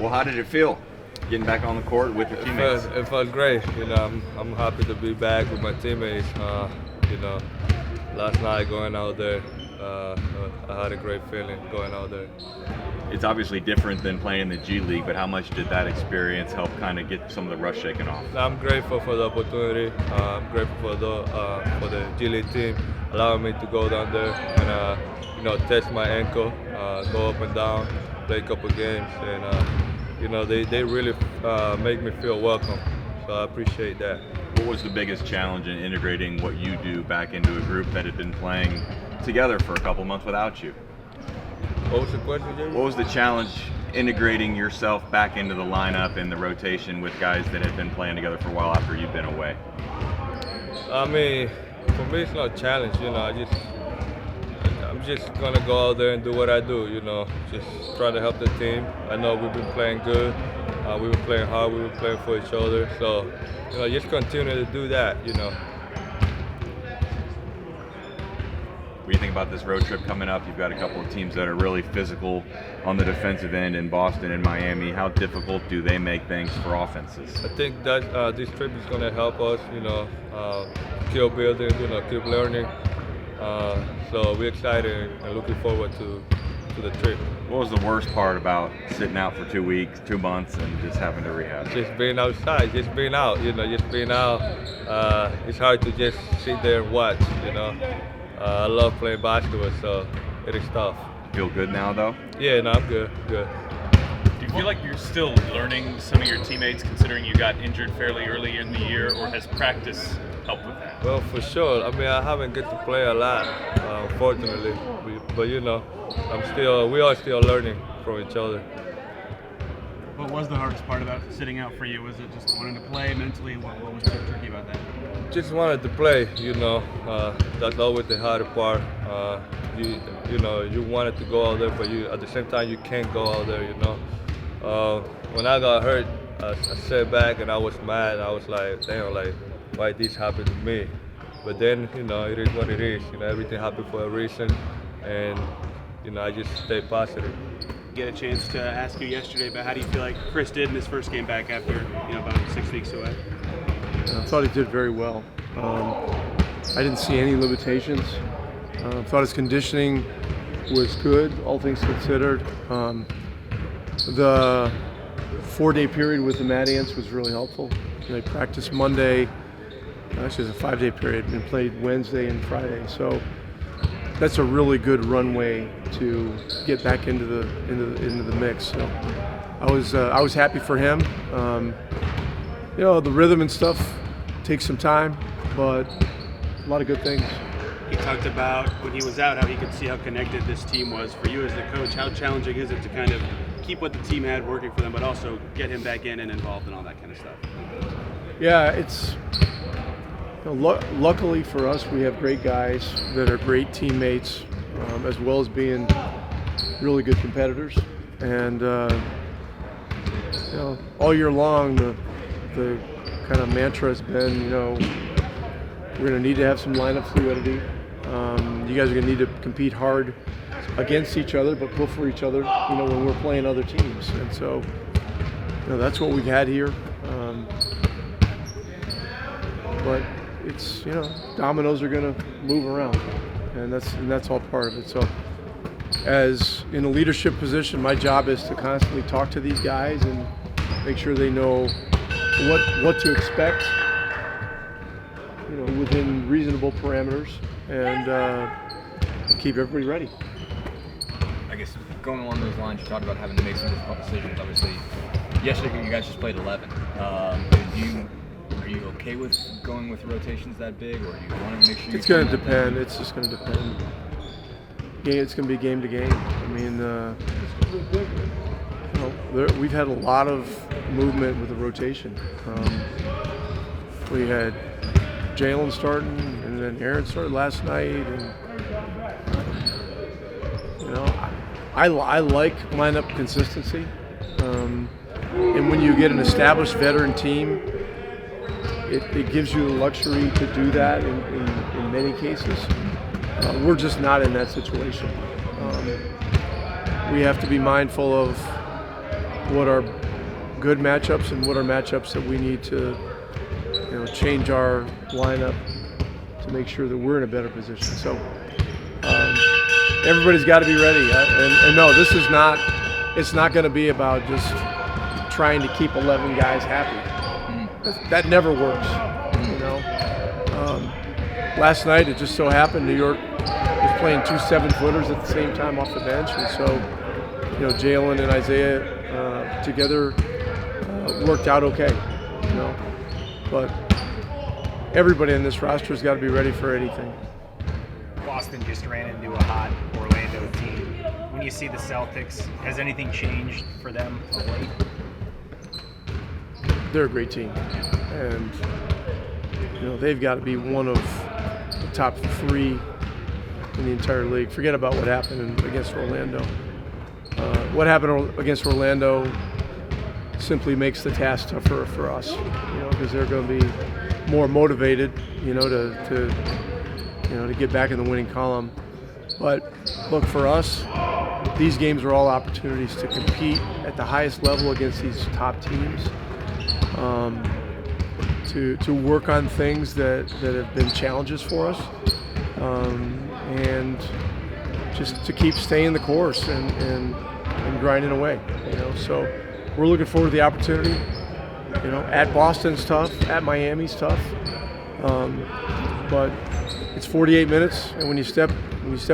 Well, how did it feel getting back on the court with your teammates? It felt great. I'm happy to be back with my teammates. Last night going out there, I had a great feeling going out there. It's obviously different than playing in the G League, but how much did that experience help kind of get some of the rust shaken off? I'm grateful for the opportunity. I'm grateful for the G League team allowing me to go down there and test my ankle, go up and down, play a couple games, and they really make me feel welcome. So I appreciate that. What was the biggest challenge in integrating what you do back into a group that had been playing together for a couple months without you? What was the question, Jay? What was the challenge integrating yourself back into the lineup and the rotation with guys that had been playing together for a while after you've been away? I mean, for me it's not a challenge, I'm just gonna go out there and do what I do, just try to help the team. I know we've been playing good, we've been playing hard, we've been playing for each other, so just continue to do that, What do you think about this road trip coming up? You've got a couple of teams that are really physical on the defensive end in Boston and Miami. How difficult do they make things for offenses? I think that this trip is going to help us, keep building, keep learning. So we're excited and looking forward to the trip. What was the worst part about sitting out for 2 weeks, 2 months, and just having to rehab? Just being outside, just being out, just being out. It's hard to just sit there and watch, I love playing basketball, so it is tough. Feel good now, though? Yeah, no, I'm good. Do you feel like you're still learning some of your teammates, considering you got injured fairly early in the year, or has practice helped with that? Well, for sure. I mean, I haven't get to play a lot, unfortunately, but we are still learning from each other. What was the hardest part about sitting out for you? Was it just wanting to play mentally? What was so tricky about that? Just wanted to play, that's always the hard part. You wanted to go out there, but at the same time you can't go out there, When I got hurt, I sat back and I was mad. I was like, damn, why this happened to me? But then, it is what it is. Everything happened for a reason, and I just stay positive. Get a chance to ask you yesterday about how do you feel like Chris did in his first game back after about 6 weeks away? I thought he did very well. I didn't see any limitations. I thought his conditioning was good, all things considered. The 4-day period with the Mad Ants was really helpful. They practiced Monday, actually it was a 5-day period, and played Wednesday and Friday. So that's a really good runway to get back into the mix. So I was happy for him. The rhythm and stuff takes some time, but a lot of good things. He talked about when he was out how he could see how connected this team was. For you as the coach, how challenging is it to kind of keep what the team had working for them, but also get him back in and involved in all that kind of stuff? Yeah, it's luckily for us, we have great guys that are great teammates, as well as being really good competitors. And all year long, the kind of mantra has been, we're going to need to have some lineup fluidity. You guys are going to need to compete hard against each other, but pull for each other, when we're playing other teams. And so, that's what we've had here. But it's, dominoes are going to move around, and that's all part of it. So, as in a leadership position, my job is to constantly talk to these guys and make sure they know what to expect, within reasonable parameters, and keep everybody ready. I guess going along those lines, you talked about having to make some difficult decisions. Obviously, yesterday you guys just played 11. Are you okay with going with rotations that big, or do you want to make sure? It's going to depend. It's just going to depend. It's going to be game to game. I mean, we've had a lot of movement with the rotation. We had Jalen starting, and then Aaron started last night, and I like lineup consistency. And when you get an established veteran team, it gives you the luxury to do that in many cases. We're just not in that situation. We have to be mindful of what are good matchups and what are matchups that we need to, change our lineup to make sure that we're in a better position. So everybody's got to be ready. And no, this is not. It's not going to be about just trying to keep 11 guys happy. That never works. Last night it just so happened New York was playing 2 7-footers at the same time off the bench, and so Jalen and Isaiah together worked out okay. But everybody in this roster has got to be ready for anything. Boston just ran into a hot Orlando team. When you see the Celtics, has anything changed for them of late? They're a great team, and they've got to be one of the top 3 in the entire league. Forget about what happened against Orlando. What happened against Orlando simply makes the task tougher for us, because they're going to be more motivated, to get back in the winning column. But look, for us, these games are all opportunities to compete at the highest level against these top teams, to work on things that have been challenges for us, and just to keep staying the course and grinding away. So we're looking forward to the opportunity. At Boston's tough, at Miami's tough, but it's 48 minutes, and when you step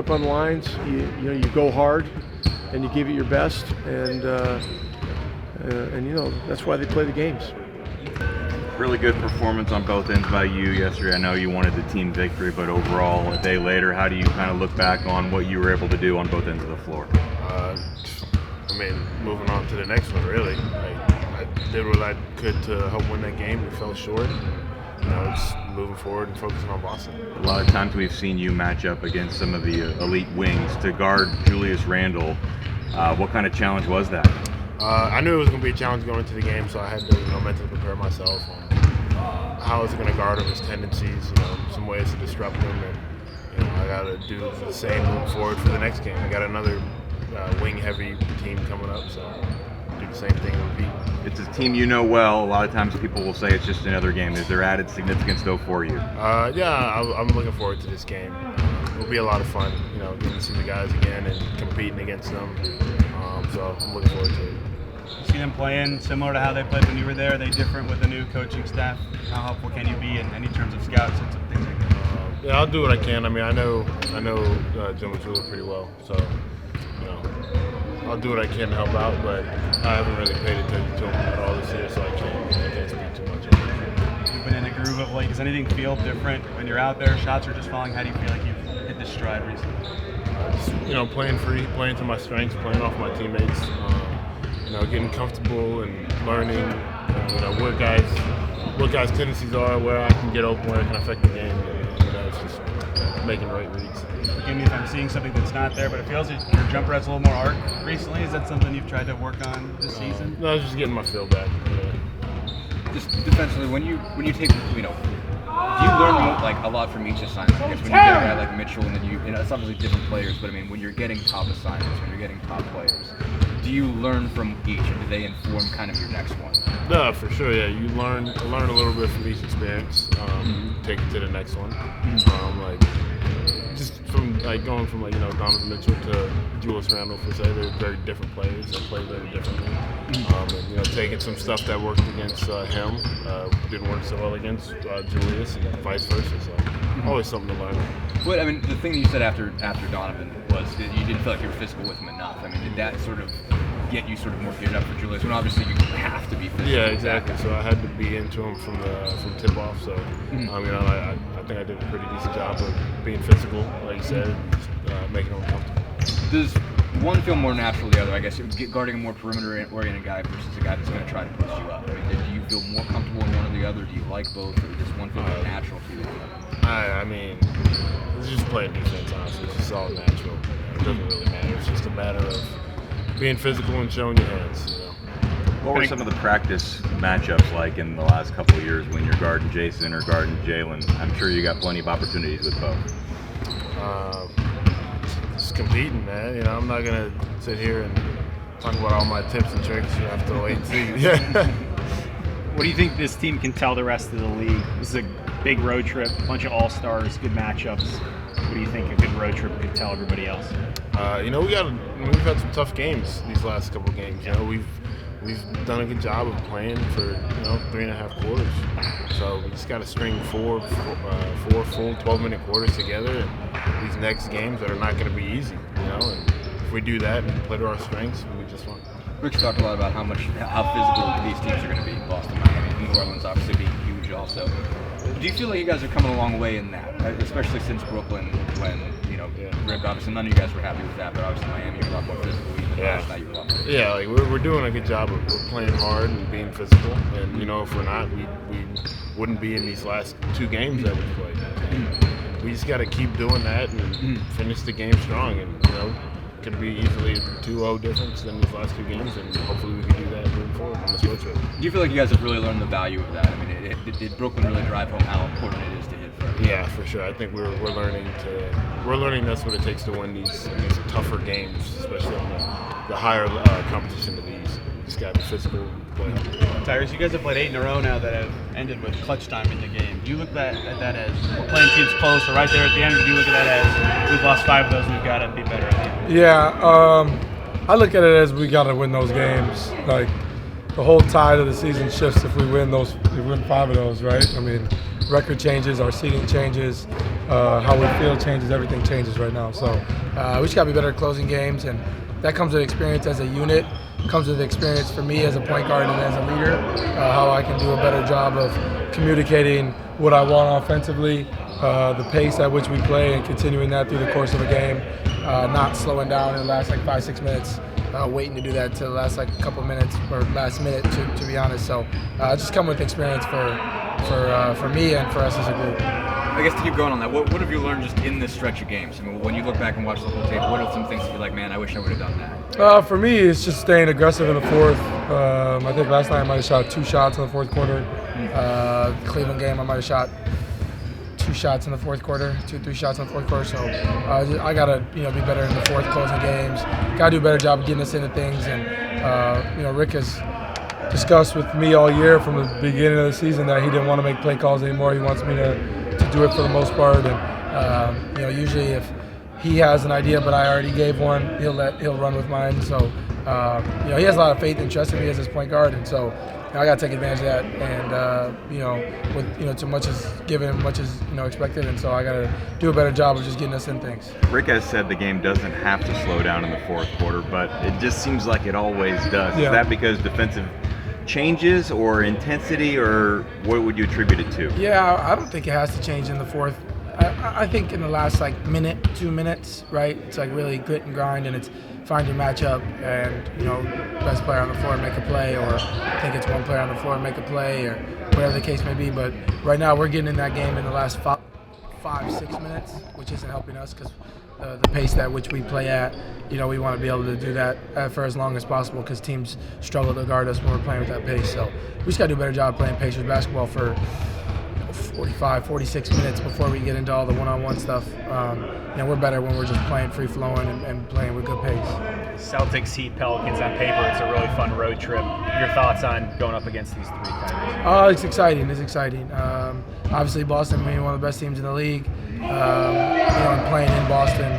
on the lines, you go hard and you give it your best, and that's why they play the games. Really good performance on both ends by you yesterday. I know you wanted the team victory, but overall, a day later, how do you kind of look back on what you were able to do on both ends of the floor? Moving on to the next one, really. I did what I could to help win that game. We fell short. Just moving forward and focusing on Boston. A lot of times we've seen you match up against some of the elite wings to guard Julius Randle. What kind of challenge was that? I knew it was going to be a challenge going into the game, so I had to mentally prepare myself on how I was going to guard him, his tendencies, some ways to disrupt him, and I got to do the same moving forward for the next game. I got another wing-heavy team coming up, so do the same thing and repeat. It's a team you know well. A lot of times people will say it's just another game. Is there added significance, though, for you? I'm looking forward to this game. It'll be a lot of fun, getting to see the guys again and competing against them. So I'm looking forward to it. You see them playing similar to how they played when you were there? Are they different with the new coaching staff? How helpful can you be in any terms of scouts and some things like that? I'll do what I can. I know Jim and Julia pretty well, so I'll do what I can to help out, but I haven't really paid attention to them at all this year, so I can't speak too much on it. You've been in a groove of late. Does anything feel different when you're out there? Shots are just falling. How do you feel like you've hit this stride recently? Just, playing free, playing to my strengths, playing off my teammates, getting comfortable and learning, what guys' tendencies are, where I can get open, where I can affect the game. It's just making the right reads. Forgive me if I'm seeing something that's not there, but it feels like your jumper has a little more arc recently. Is that something you've tried to work on this season? No, just getting my feel back. Just defensively, when you take, do you learn a lot from each assignment? I guess when you get a guy like Mitchell, and then it's obviously different players, but when you're getting top assignments, when you're getting top players, do you learn from each, or do they inform kind of your next one? No, for sure. Yeah, you learn a little bit from each experience. Take it to the next one. Just from going from Donovan Mitchell to Julius Randle, per se, they're very different players. They play very differently. And taking some stuff that worked against him didn't work so well against Julius, and vice versa. So always something to learn. But the thing that you said after Donovan was that you didn't feel like you were physical with him enough. Did that sort of get you sort of more geared up for Julius? When obviously you have to be physical. Yeah, exactly. So I had to be into him from tip off. So I think I did a pretty decent job of being physical, like you said, and making him comfortable. Does one feel more natural than the other? I guess guarding a more perimeter-oriented guy versus a guy that's going to try to push you up. Do you feel more comfortable in one or the other? Do you like both, or does one feel more natural for you? It's just playing defense, honestly. It's just all natural. It doesn't really matter. It's just a matter of being physical and showing your hands. What were some of the practice matchups like in the last couple of years when you're guarding Jason or guarding Jalen? I'm sure you got plenty of opportunities with both. Just competing, man. I'm not gonna sit here and talk about all my tips and tricks. You have to wait and see. Yeah. What do you think this team can tell the rest of the league? This is a big road trip, a bunch of all-stars, good matchups. What do you think a good road trip could tell everybody else? We've had some tough games these last couple games. We've done a good job of playing for 3.5 quarters. So we just got to string four full 12-minute quarters together in these next games that are not going to be easy. And if we do that and play to our strengths, we just won. Rick's talked a lot about how physical these teams are going to be. Boston, Miami, New Orleans obviously being huge also. Do you feel like you guys are coming a long way in that, especially since Brooklyn, when Rick, obviously none of you guys were happy with that, but obviously Miami you're a lot more physical. Last night you were a lot more physical. Yeah, like we're doing a good job of playing hard and being physical, and if we're not, we wouldn't be in these last 2 games that we played. And we just got to keep doing that and finish the game strong, and could be easily 2-0 difference in these last 2 games, and hopefully we can do that moving forward on this road trip. Do you feel like you guys have really learned the value of that? I mean, did Brooklyn really drive home how important it is to hit first? Yeah, for sure. I think we're learning that's what it takes to win these tougher games, especially on the higher competition of these. Just got to be physical. Tyrese, you guys have played 8 in a row now that have ended with clutch time in the game. Do you look at that as we're playing teams close or right there at the end, or do you look at that as we've lost 5 of those and we've got to be better at the end? Yeah, I look at it as we got to win those games. Like the whole tide of the season shifts if we win 5 of those, right? I mean, record changes, our seeding changes, how we feel changes, everything changes right now. So we just got to be better at closing games, and that comes with experience as a unit. Comes with experience for me as a point guard and as a leader, how I can do a better job of communicating what I want offensively, the pace at which we play, and continuing that through the course of a game, not slowing down in the last 5-6 minutes, waiting to do that to the last couple minutes or last minute to be honest. So just come with experience for me and for us as a group. I guess to keep going on that, what have you learned just in this stretch of games? I mean, when you look back and watch the whole tape, what are some things that you're like, man, I wish I would have done that? For me, it's just staying aggressive in the fourth. I think last night I might have shot 2 shots in the fourth quarter. Cleveland game, I might have shot 2 shots in the fourth quarter, 2-3 shots in the fourth quarter. So I gotta be better in the fourth, closing games. Gotta do a better job of getting us into things. And Rick has discussed with me all year from the beginning of the season that he didn't want to make play calls anymore. He wants me to do it for the most part, and usually if he has an idea but I already gave one, he'll run with mine. So he has a lot of faith and trust in me as his point guard, and so I got to take advantage of that. And with too much is given, much is expected, and so I got to do a better job of just getting us in things. Rick has said the game doesn't have to slow down in the fourth quarter, but it just seems like it always does. Yeah. Is that because defensive changes or intensity, or what would you attribute it to? Yeah, I don't think it has to change in the fourth. I think in the last minute, 2 minutes, right? It's really grit and grind, and it's find your matchup and best player on the floor make a play, or I think it's one player on the floor make a play, or whatever the case may be. But right now we're getting in that game in the last 5-6 minutes, which isn't helping us because the pace at which we play at, we want to be able to do that for as long as possible because teams struggle to guard us when we're playing with that pace. So we just got to do a better job playing Pacers basketball for 45, 46 minutes before we get into all the one-on-one stuff. We're better when we're just playing free-flowing and playing with good pace. Celtics, Heat, Pelicans on paper, it's a really fun road trip. Your thoughts on going up against these 3 guys? It's exciting. It's exciting. Obviously, Boston being one of the best teams in the league. And playing in Boston,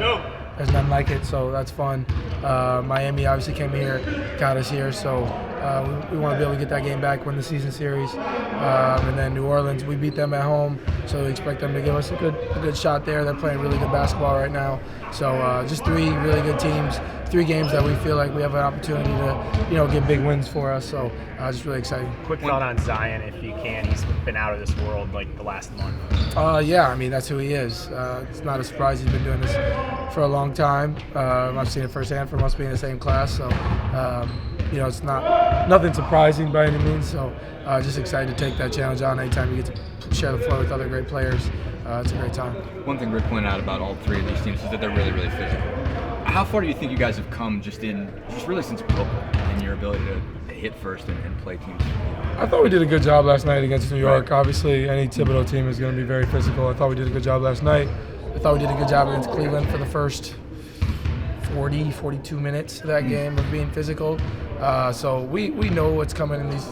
there's nothing like it, so that's fun. Miami obviously came here, got us here, so we want to be able to get that game back, win the season series. And then New Orleans, we beat them at home, so we expect them to give us a good shot there. They're playing really good basketball right now. So just 3 really good teams, 3 games that we feel like we have an opportunity to get big wins for us. So just really exciting. Quick thought on Zion, if you can. He's been out of this world the last month. Yeah, I mean, that's who he is. It's not a surprise. He's been doing this for a long time. I've seen it firsthand from us being in the same class. So, it's nothing surprising by any means. So, just excited to take that challenge on. Anytime you get to share the floor with other great players, it's a great time. One thing Rick pointed out about all 3 of these teams is that they're really, really physical. How far do you think you guys have come just really since Brooklyn in your ability to hit first and play teams? I thought we did a good job last night against New York. Obviously, any Thibodeau team is going to be very physical. I thought we did a good job last night. I thought we did a good job against Cleveland for the first 40, 42 minutes of that game of being physical. So we know what's coming in these,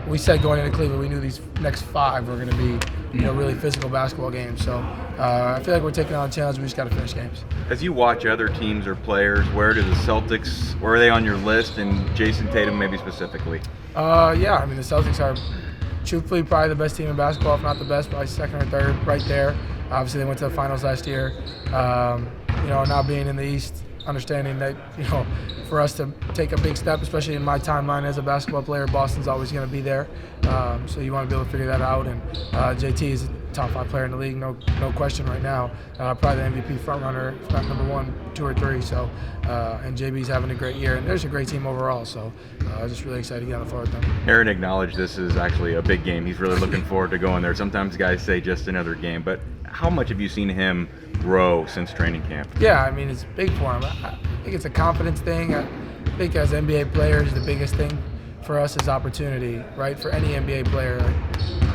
we said going into Cleveland, we knew these next 5 were going to be, really physical basketball games. So I feel like we're taking on a challenge. We just got to finish games. As you watch other teams or players, where do the Celtics, where are they on your list, and Jason Tatum maybe specifically? Yeah, I mean, the Celtics are truthfully probably the best team in basketball, if not the best, probably second or third right there. Obviously, they went to the finals last year. Now being in the East, understanding that, for us to take a big step, especially in my timeline as a basketball player, Boston's always going to be there. So you want to be able to figure that out. And JT is a top 5 player in the league, no question right now. Probably the MVP frontrunner, if not number 1, 2, or 3. So, and JB's having a great year, and there's a great team overall. So, just really excited to get on the floor with them. Aaron acknowledged this is actually a big game. He's really looking forward to going there. Sometimes guys say just another game, but how much have you seen him grow since training camp? Yeah, I mean, it's big for him. I think it's a confidence thing. I think as NBA players, the biggest thing for us is opportunity, right? For any NBA player.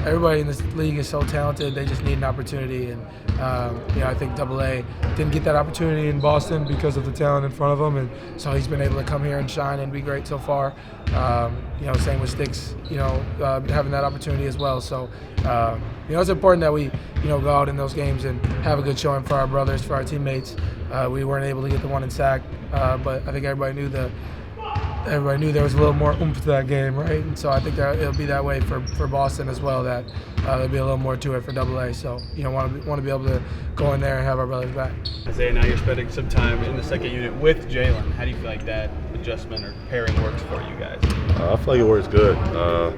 Everybody in this league is so talented, they just need an opportunity. And, I think AA didn't get that opportunity in Boston because of the talent in front of him. And so he's been able to come here and shine and be great so far. Same with Sticks, having that opportunity as well. So, it's important that we, go out in those games and have a good showing for our brothers, for our teammates. We weren't able to get the one in sack, but I think everybody knew there was a little more oomph to that game, right? And so I think that it'll be that way for Boston as well, that there'll be a little more to it for AA. So, want to be able to go in there and have our brothers back. Isaiah, now you're spending some time in the second unit with Jalen. How do you feel like that adjustment or pairing works for you guys? I feel like it works good. I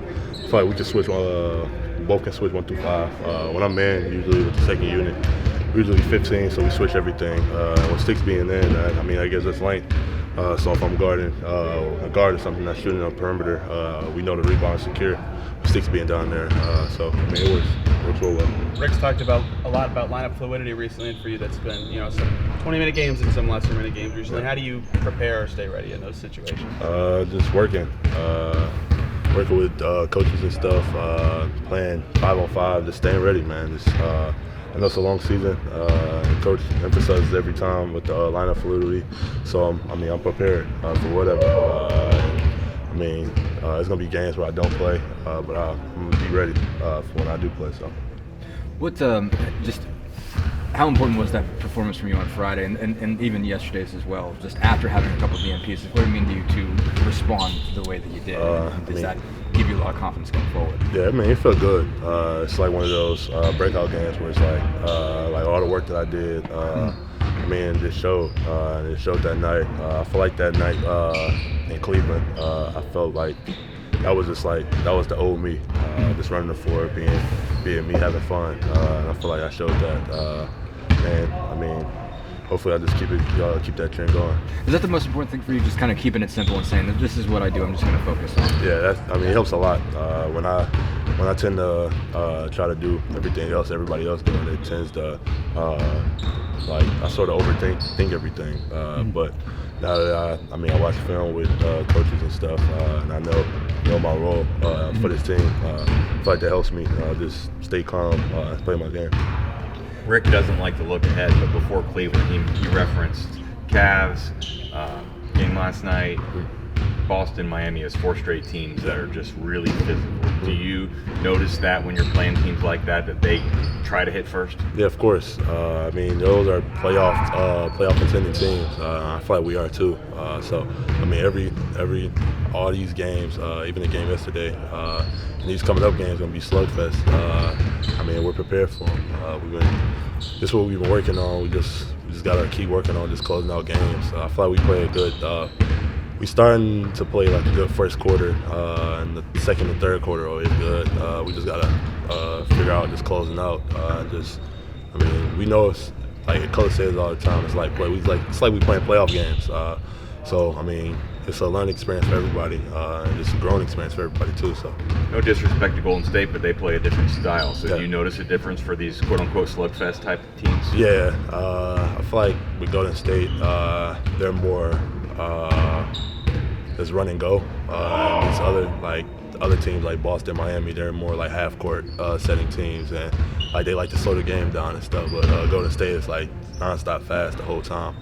feel like we can switch, both can switch 1 through 5. When I'm man, usually with the second unit, usually 15, so we switch everything. With Sticks being in, that gives us length. So if I'm guarding a guard or something that's shooting on perimeter, we know the rebound is secure. Sticks being down there, it works real well. Rick's talked a lot about lineup fluidity recently, and for you that's been some 20-minute games and some lesser minute games recently. How do you prepare or stay ready in those situations? Just working with coaches and stuff, playing 5-on-5, just staying ready, man. I know it's a long season. Coach emphasizes every time with the lineup fluidity. So, I'm prepared for whatever. It's going to be games where I don't play, but I'm going to be ready for when I do play. So, how important was that performance from you on Friday and even yesterday's as well? Just after having a couple of DNPs, what did it mean to you to respond the way that you did? Does that give you a lot of confidence going forward? Yeah, it felt good. It's like one of those breakout games where it's like all the work that I did. It showed. It showed that night. I feel like that night in Cleveland, I felt like that was the old me, just running the floor, being me, having fun. And I feel like I showed that. Hopefully I just keep that trend going. Is that the most important thing for you, just kind of keeping it simple and saying that this is what I do, I'm just going to focus on? Yeah, it helps a lot. When I tend to try to do everything else everybody else doing, it tends to I sort of overthink everything. But now that I watch film with coaches and stuff, and I know my role for this team, I feel like that helps me just stay calm and play my game. Rick doesn't like to look ahead, but before Cleveland, he referenced Cavs, game last night, Boston, Miami as 4 straight teams that are just really physical. Do you notice that when you're playing teams like that they try to hit first? Yeah, of course. Those are playoff contending teams. I feel like we are too. All these games, even the game yesterday, and these coming up games are gonna be slugfest. We're prepared for them. This is what we've been working on. We just gotta keep working on just closing out games. I feel like we play a good. We starting to play like a good first quarter, and the second and third quarter are always good. We just gotta figure out just closing out. We know it's like Color says all the time. It's like we playing playoff games. It's a learning experience for everybody, and it's a growing experience for everybody too. So, no disrespect to Golden State, but they play a different style. So, do you notice a difference for these "quote-unquote" slugfest type of teams? Yeah, I feel like with Golden State, they're more just run and go. These other other teams like Boston, Miami, they're more like half-court setting teams, and like they like to slow the game down and stuff. But Golden State is like nonstop fast the whole time.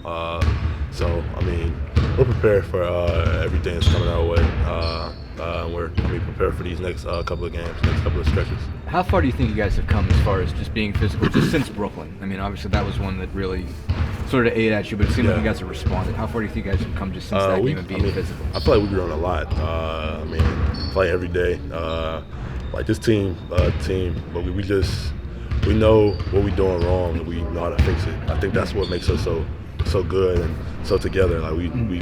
So I mean, we're prepared for everything that's coming our way. We're prepared for these next couple of games, next couple of stretches. How far do you think you guys have come as far as just being physical, just since Brooklyn? I mean, obviously that was one that really sort of ate at you, but it seemed like you guys have responded. How far do you think you guys have come just since that game of being physical? I feel like we've grown a lot. I mean, play every day. Like this team, but we know what we're doing wrong and we know how to fix it. I think that's what makes us so good and so together. Like we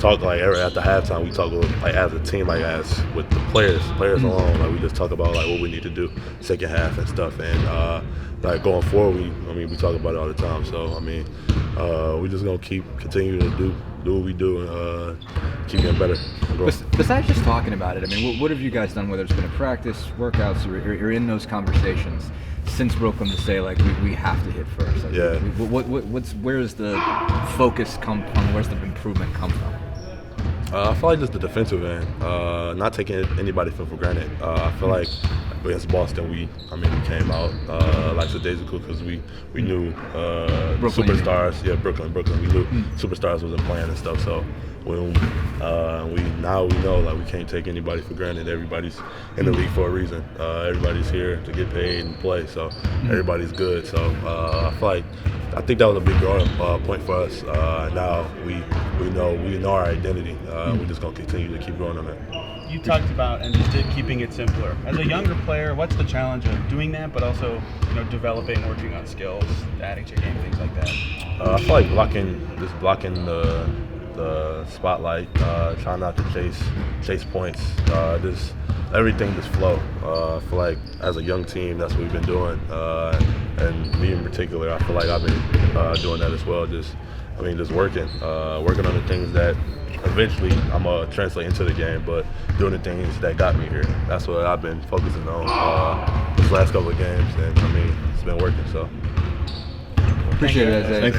talk like after halftime, we talk like as a team, like as with the players alone. Like we just talk about like what we need to do second half and stuff. And like going forward, we talk about it all the time. So I mean, we're just gonna continue to do what we do and keep getting better. Besides just talking about it, I mean, what have you guys done? Whether it's been a practice, workouts, or in those conversations since Brooklyn to say like we have to hit first? Like, yeah. Where's the focus come from? Where's the improvement come from? I feel like just the defensive end, not taking anybody for granted. I feel like against Boston, we came out like the days ago because we knew superstars. Yeah, Brooklyn. We knew superstars wasn't playing and stuff. So when we know like we can't take anybody for granted. Everybody's in the league for a reason. Everybody's here to get paid and play. So everybody's good. So I think that was a big growing point for us. Now we know our identity. We're just gonna continue to keep growing on that. You talked about and just keeping it simpler. As a younger player, what's the challenge of doing that, but also developing, working on skills, adding to your game, things like that? I feel like blocking the spotlight, trying not to chase points. Just everything just flow. I feel like as a young team, that's what we've been doing, and me in particular, I feel like I've been doing that as well. Just working on the things that eventually I'm gonna translate into the game, but doing the things that got me here. That's what I've been focusing on these last couple of games, and it's been working. So appreciate it. Thanks,